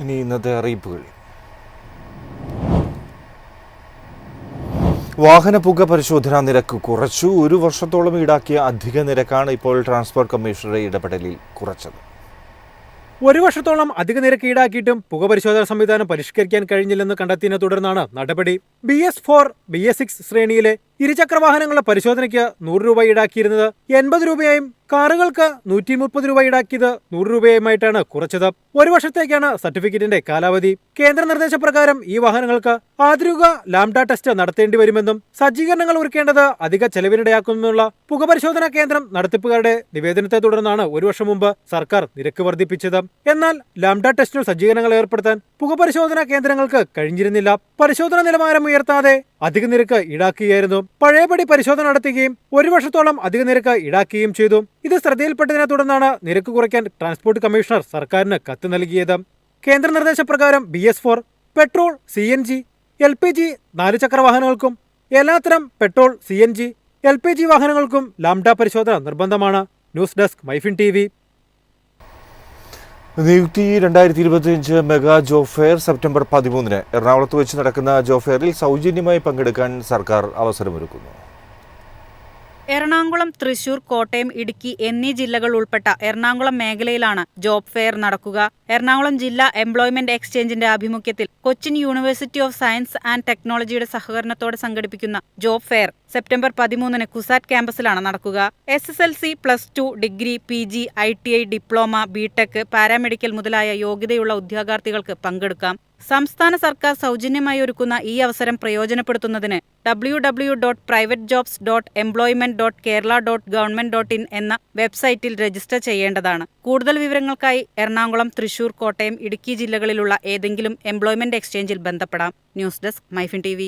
ഇനി ഇന്നത്തെ അറിയിപ്പുകൾ. വാഹന പുക പരിശോധനാ നിരക്ക് കുറച്ചു. 1 വർഷത്തോളം ഈടാക്കിയ അധിക നിരക്കാണ് ഇപ്പോൾ ട്രാൻസ്പോർട്ട് കമ്മീഷണറുടെ ഇടപെടലിൽ കുറച്ചത്. 1 വർഷത്തോളം അധിക നിരക്ക് ഈടാക്കിയിട്ടും പുക പരിശോധനാ സംവിധാനം പരിഷ്കരിക്കാൻ കഴിഞ്ഞില്ലെന്ന് കണ്ടെത്തിയതിനെ തുടർന്നാണ് നടപടി. BS4, BS6 ശ്രേണിയിലെ ഇരുചക്ര വാഹനങ്ങളുടെ പരിശോധനയ്ക്ക് 100 രൂപ ഈടാക്കിയിരുന്നത് 80 രൂപയായും കാറുകൾക്ക് 130 രൂപ ഈടാക്കിയത് 100 രൂപയുമായിട്ടാണ് കുറച്ചത്. 1 വർഷത്തേക്കാണ് സർട്ടിഫിക്കറ്റിന്റെ കാലാവധി. കേന്ദ്ര നിർദ്ദേശപ്രകാരം ഈ വാഹനങ്ങൾക്ക് ആധുനിക ലാംഡ ടെസ്റ്റ് നടത്തേണ്ടി വരുമെന്നും സജ്ജീകരണങ്ങൾ ഒരുക്കേണ്ടത് അധിക ചെലവിനിടയാക്കുമെന്നുള്ള പുകപരിശോധനാ കേന്ദ്രം നടത്തിപ്പുകാരുടെ നിവേദനത്തെ തുടർന്നാണ് 1 വർഷം മുമ്പ് സർക്കാർ നിരക്ക് വർദ്ധിപ്പിച്ചത്. എന്നാൽ ലാംഡ ടെസ്റ്റിന് സജ്ജീകരണങ്ങൾ ഏർപ്പെടുത്താൻ പുകപരിശോധനാ കേന്ദ്രങ്ങൾക്ക് കഴിഞ്ഞിരുന്നില്ല. പരിശോധന നിലവാരം ഉയർത്താതെ അധിക നിരക്ക് ഈടാക്കുകയായിരുന്നു. പഴയപടി പരിശോധന നടത്തുകയും 1 വർഷത്തോളം അധിക നിരക്ക് ഈടാക്കുകയും ചെയ്തു. ഇത് ശ്രദ്ധയിൽപ്പെട്ടതിനെ തുടർന്നാണ് നിരക്ക് കുറയ്ക്കാൻ ട്രാൻസ്പോർട്ട് കമ്മീഷണർ സർക്കാരിന് കത്ത് നൽകിയത്. കേന്ദ്ര നിർദ്ദേശപ്രകാരം BS4, പെട്രോൾ, CNG, LPG 4 ചക്ര വാഹനങ്ങൾക്കും എല്ലാത്തരം പെട്രോൾ, CNG, LPG വാഹനങ്ങൾക്കും ലാംഡ പരിശോധന നിർബന്ധമാണ്. News desk MyFin TV. Niyukthi 2025 mega job fair September 13 എറണാകുളത്ത് വെച്ച് നടക്കുന്ന ജോബ് ഫെയറിൽ സൗജന്യമായി പങ്കെടുക്കാൻ സർക്കാർ അവസരമൊരുക്കുന്നു. എറണാകുളം, തൃശൂർ, കോട്ടയം, ഇടുക്കി എന്നീ ജില്ലകൾ ഉൾപ്പെട്ട എറണാകുളം മേഖലയിലാണ് ജോബ് ഫെയർ നടക്കുക. എറണാകുളം ജില്ലാ എംപ്ലോയ്മെന്റ് എക്സ്ചേഞ്ചിന്റെ ആഭിമുഖ്യത്തിൽ Cochin university of science and ടെക്നോളജിയുടെ സഹകരണത്തോടെ സംഘടിപ്പിക്കുന്ന ജോബ് ഫെയർ സെപ്റ്റംബർ 13 കുസാറ്റ് ക്യാമ്പസിലാണ് നടക്കുക. SSLC, +2, degree, PG, ITI, diploma, BTech, paramedical മുതലായ യോഗ്യതയുള്ള ഉദ്യോഗാർത്ഥികൾക്ക് പങ്കെടുക്കാം. സംസ്ഥാന സർക്കാർ സൗജന്യമായി ഒരുക്കുന്ന ഈ അവസരം പ്രയോജനപ്പെടുത്തുന്നതിന് www.privatejobs.employment.kerala.government.in എന്ന വെബ്സൈറ്റിൽ രജിസ്റ്റർ ചെയ്യേണ്ടതാണ്. കൂടുതൽ വിവരങ്ങൾക്കായി എറണാകുളം, തൃശൂർ, കോട്ടയം, ഇടുക്കി ജില്ലകളിലുള്ള ഏതെങ്കിലും എംപ്ലോയ്മെന്റ് എക്സ്ചേഞ്ചിൽ ബന്ധപ്പെടാം. News desk MyFin TV.